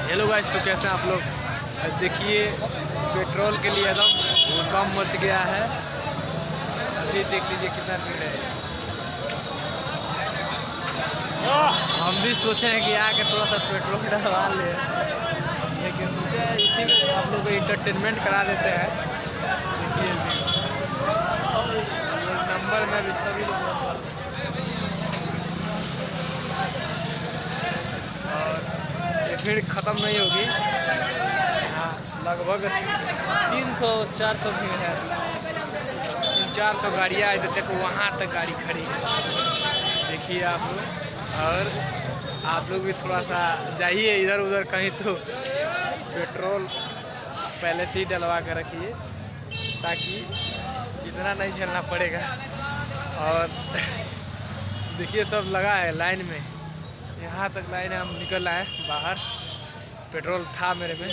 Hello guys, तो कैसे हैं आप लोग। देखिए पेट्रोल के लिए एकदम कम मच गया है। अभी देख लीजिए कितना भीड़ है। हम भी सोचे हैं कि आके थोड़ा सा पेट्रोल डलवा ले, लेकिन सोचे हैं इसी में आप लोग को इंटरटेनमेंट करा देते हैं। देखिए नंबर में भी सभी लोग और ये भीड़ ख़त्म नहीं होगी। यहाँ लगभग 300-400 भीड़ है। 400 गाड़ियाँ इधर तक, वहाँ तक गाड़ी खड़ी है। देखिए आप लोग, और आप लोग भी थोड़ा सा जाइए इधर उधर कहीं, तो पेट्रोल पहले से ही डलवा कर रखिए ताकि इतना नहीं झेलना पड़ेगा। और देखिए सब लगा है लाइन में, यहाँ तक लाइन है। हम निकल आए बाहर, पेट्रोल था मेरे में।